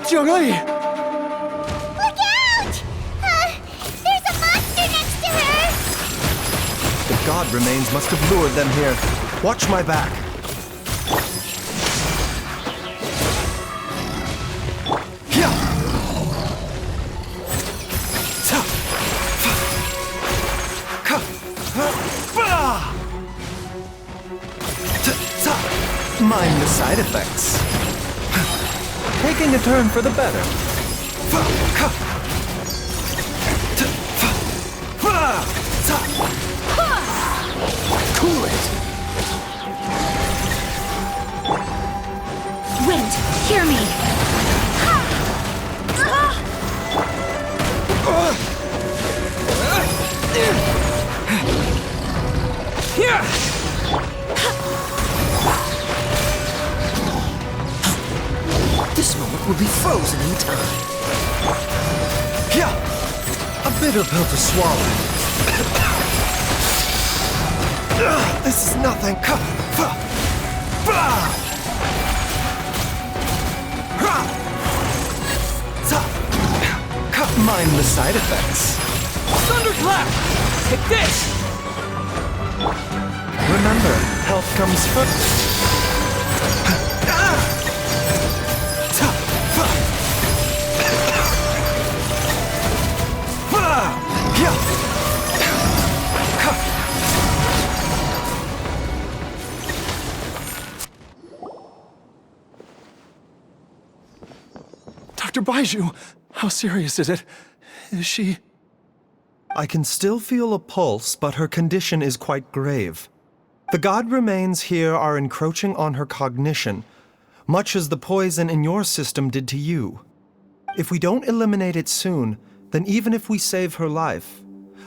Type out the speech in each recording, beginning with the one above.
Jiangli! Look out! There's a monster next to her! The god remains must have lured them here. Watch my back. Mind the side effects. Taking a turn for the better. Cool it. Wind, hear me! This moment will be frozen in time. Yeah, a bitter pill to swallow. This is nothing. Mind the side effects. Thunderclap! Take this! Remember, health comes first. Dr. Baizhu, how serious is it? Is she... I can still feel a pulse, but her condition is quite grave. The god remains here are encroaching on her cognition, much as the poison in your system did to you. If we don't eliminate it soon, then even if we save her life,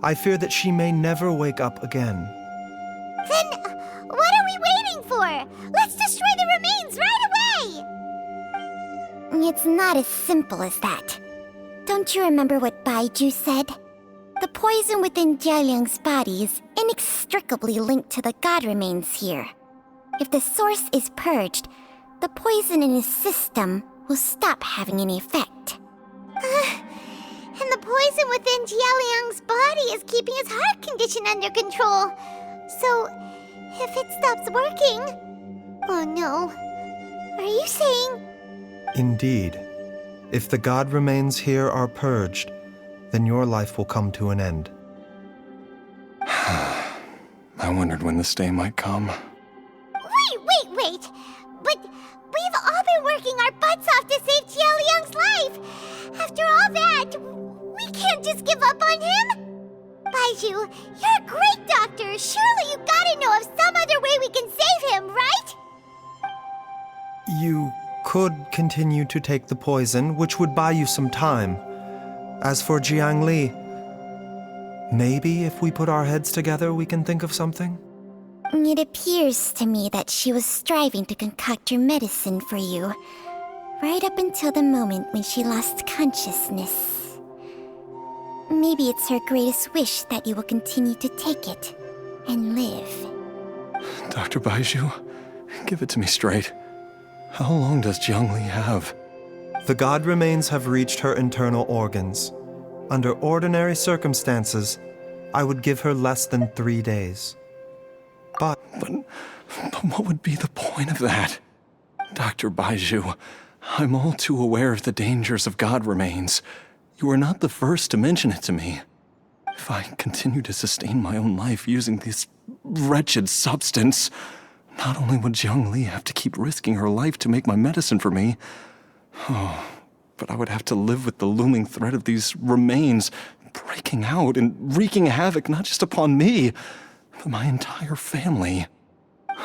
I fear that she may never wake up again. Then, what are we waiting for? Let's destroy the remains right away! It's not as simple as that. Don't you remember what Baizhu said? The poison within Jialiang's body is inextricably linked to the god remains here. If the source is purged, the poison in his system will stop having any effect. And the poison within Jialiang's body is keeping his heart condition under control. So, if it stops working... Oh no. Are you saying... Indeed. If the god remains here are purged, then your life will come to an end. I wondered when this day might come. Wait! But we've all been working our butts off to save Jialiang's life! After all that, we can't just give up on him! Baizhu, you're a great doctor! Surely you gotta know of some other way we can save him, right? You could continue to take the poison, which would buy you some time. As for Jiangli, maybe if we put our heads together, we can think of something? It appears to me that she was striving to concoct your medicine for you, right up until the moment when she lost consciousness. Maybe it's her greatest wish that you will continue to take it and live. Dr. Baizhu, give it to me straight. How long does Jiangli have? The god remains have reached her internal organs. Under ordinary circumstances, I would give her less than 3 days. But what would be the point of that? Dr. Baizhu, I'm all too aware of the dangers of god remains. You are not the first to mention it to me. If I continue to sustain my own life using this wretched substance, not only would Jiangli have to keep risking her life to make my medicine for me, but I would have to live with the looming threat of these remains breaking out and wreaking havoc not just upon me, but my entire family.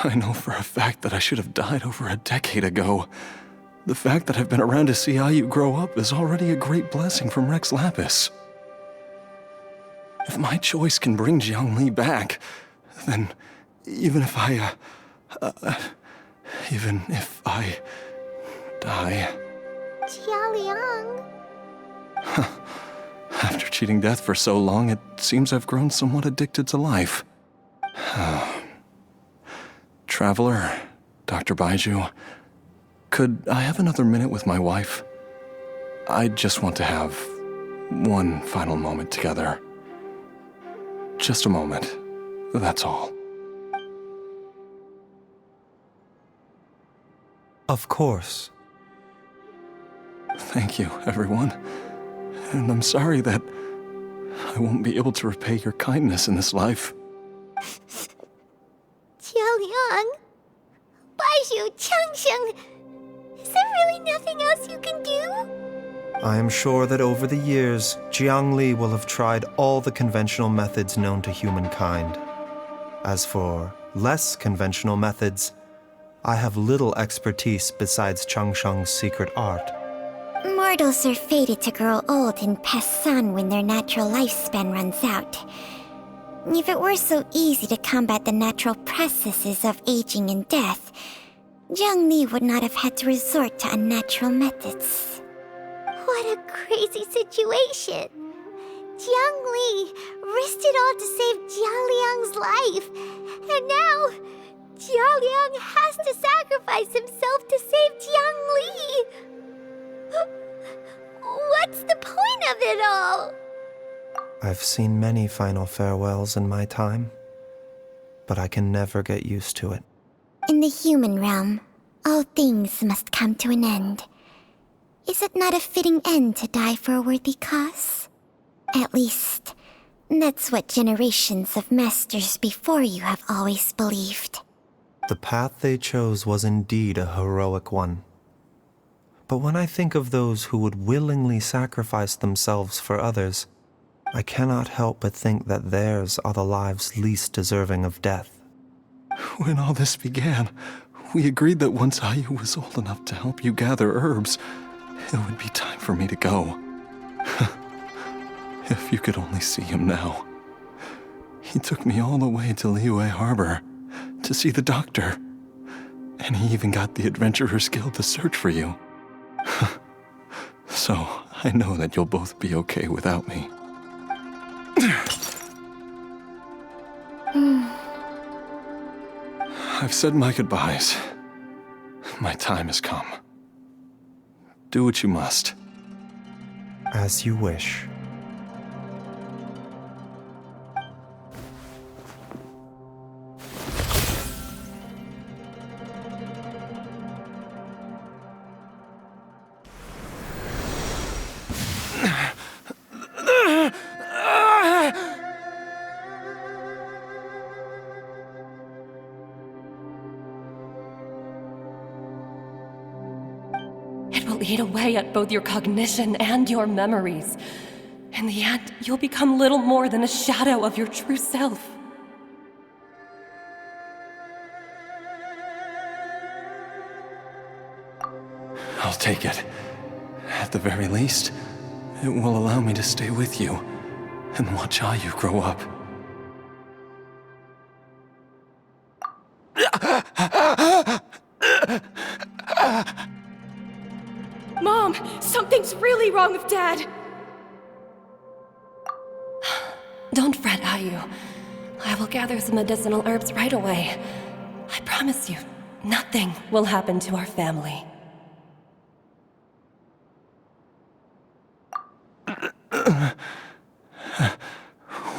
I know for a fact that I should have died over a decade ago. The fact that I've been around to see how you grow up is already a great blessing from Rex Lapis. If my choice can bring Jiangli back, then even if I die... Jialiang... After cheating death for so long, it seems I've grown somewhat addicted to life. Traveler, Dr. Baizhu, Could I have another minute with my wife? I just want to have one final moment together. Just a moment. That's all. Of course. Thank you, everyone. And I'm sorry that I won't be able to repay your kindness in this life. Jialiang, Baizhu, Changsheng, is there really nothing else you can do? I am sure that over the years, Jiang Li will have tried all the conventional methods known to humankind. As for less conventional methods, I have little expertise besides Changsheng's secret art. Mortals are fated to grow old and pass on when their natural lifespan runs out. If it were so easy to combat the natural processes of aging and death, Jiang Li would not have had to resort to unnatural methods. What a crazy situation! Jiang Li risked it all to save Jialiang's life, and now Jialiang has to sacrifice himself to save Jiang Li! What's the point of it all? I've seen many final farewells in my time, but I can never get used to it. In the human realm, all things must come to an end. Is it not a fitting end to die for a worthy cause? At least, that's what generations of masters before you have always believed. The path they chose was indeed a heroic one. But when I think of those who would willingly sacrifice themselves for others, I cannot help but think that theirs are the lives least deserving of death. When all this began, we agreed that once Ayu was old enough to help you gather herbs, it would be time for me to go. If you could only see him now. He took me all the way to Liyue Harbor to see the doctor. And he even got the Adventurers Guild to search for you. So, I know that you'll both be okay without me. I've said my goodbyes. My time has come. Do what you must. As you wish. It will eat away at both your cognition and your memories. In the end, you'll become little more than a shadow of your true self. I'll take it. At the very least, it will allow me to stay with you and watch Ayu grow up. Mom, something's really wrong with Dad! Don't fret, Ayu. I will gather some medicinal herbs right away. I promise you, nothing will happen to our family.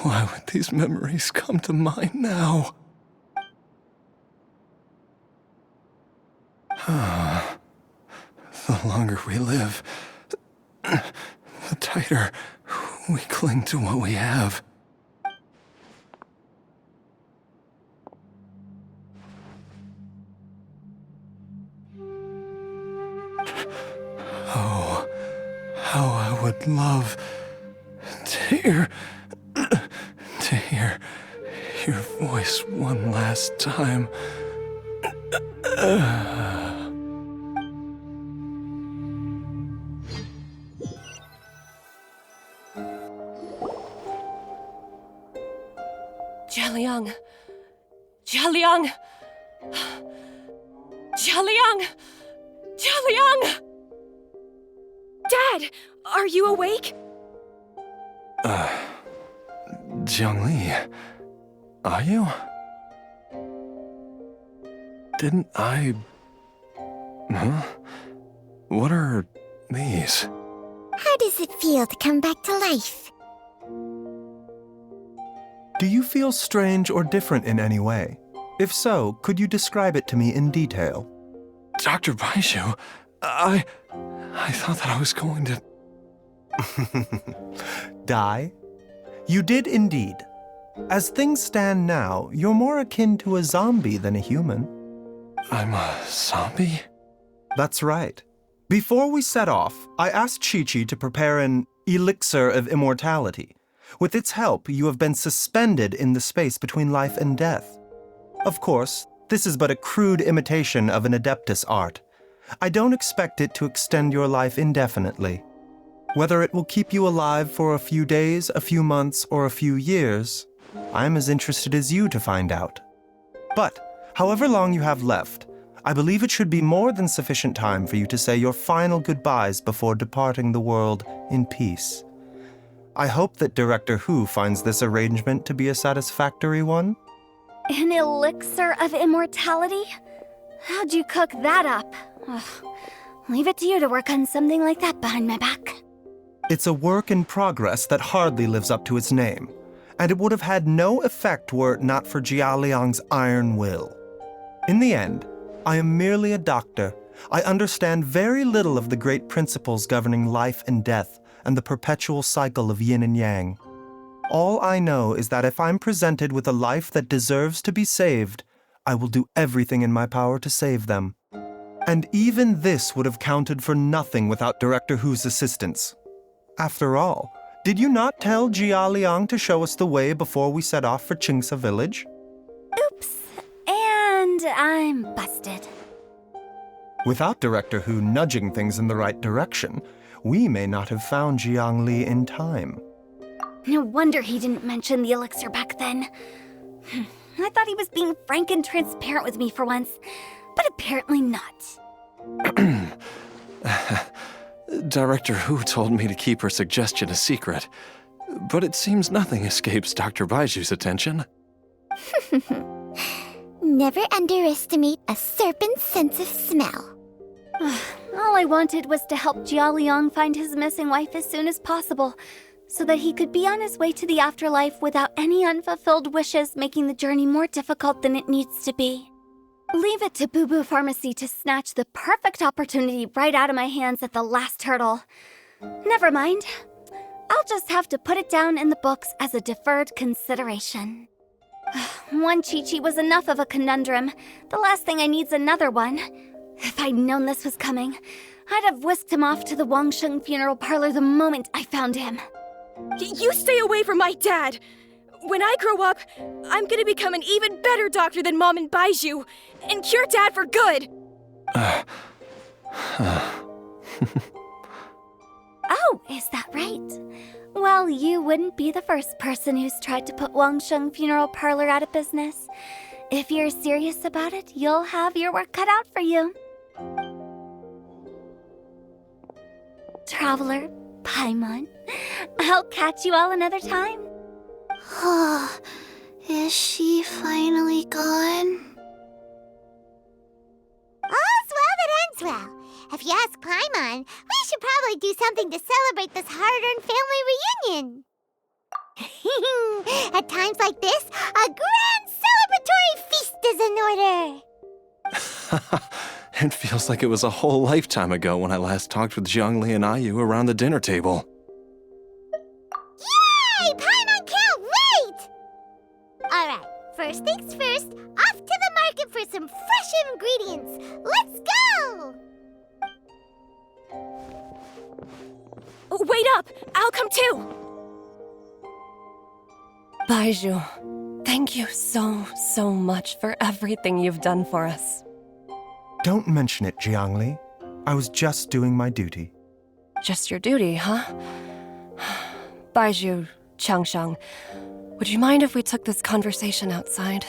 Why would these memories come to mind now? The longer we live, the tighter we cling to what we have. Oh, how I would love to hear your voice one last time. Jialiang! Jialiang! Jialiang! Jialiang! Dad, are you awake? Jiang Li, are you? Didn't I... Huh? What are these? How does it feel to come back to life? Do you feel strange or different in any way? If so, could you describe it to me in detail? Dr. Baizhu, I thought that I was going to... Die? You did indeed. As things stand now, you're more akin to a zombie than a human. I'm a zombie? That's right. Before we set off, I asked Chi-Chi to prepare an elixir of immortality. With its help, you have been suspended in the space between life and death. Of course, this is but a crude imitation of an Adeptus art. I don't expect it to extend your life indefinitely. Whether it will keep you alive for a few days, a few months, or a few years, I'm as interested as you to find out. But, however long you have left, I believe it should be more than sufficient time for you to say your final goodbyes before departing the world in peace. I hope that Director Hu finds this arrangement to be a satisfactory one. An elixir of immortality? How'd you cook that up? Ugh. Leave it to you to work on something like that behind my back. It's a work in progress that hardly lives up to its name, and it would have had no effect were it not for Jia Liang's iron will. In the end, I am merely a doctor. I understand very little of the great principles governing life and death and the perpetual cycle of yin and yang. All I know is that if I'm presented with a life that deserves to be saved, I will do everything in my power to save them. And even this would have counted for nothing without Director Hu's assistance. After all, did you not tell Jia Liang to show us the way before we set off for Qingsa village? Oops. And I'm busted. Without Director Hu nudging things in the right direction, we may not have found Jiang Li in time. No wonder he didn't mention the elixir back then. I thought he was being frank and transparent with me for once, but apparently not. Director Hu told me to keep her suggestion a secret, but it seems nothing escapes Dr. Baizhu's attention. Never underestimate a serpent's sense of smell. All I wanted was to help Jia Liang find his missing wife as soon as possible, so that he could be on his way to the afterlife without any unfulfilled wishes making the journey more difficult than it needs to be. Leave it to Boo Boo Pharmacy to snatch the perfect opportunity right out of my hands at the last hurdle. Never mind. I'll just have to put it down in the books as a deferred consideration. One Chi-Chi was enough of a conundrum. The last thing I need's another one. If I'd known this was coming, I'd have whisked him off to the Wangsheng funeral parlor the moment I found him. You stay away from my dad! When I grow up, I'm gonna become an even better doctor than Mom and Baizhu, and cure Dad for good! Oh, is that right? Well, you wouldn't be the first person who's tried to put Wangsheng funeral parlor out of business. If you're serious about it, you'll have your work cut out for you. Traveler, Paimon, I'll catch you all another time. Is she finally gone? All's well that ends well. If you ask Paimon, we should probably do something to celebrate this hard-earned family reunion. At times like this, a grand celebratory feast is in order. It feels like it was a whole lifetime ago when I last talked with Zhongli and Ayu around the dinner table. Yay! Paimon can't wait! Alright, first things first, off to the market for some fresh ingredients. Let's go! Wait up! I'll come too! Baizhu, thank you so much for everything you've done for us. Don't mention it, Jiangli. I was just doing my duty. Just your duty, huh? Baizhu, Changshang, would you mind if we took this conversation outside?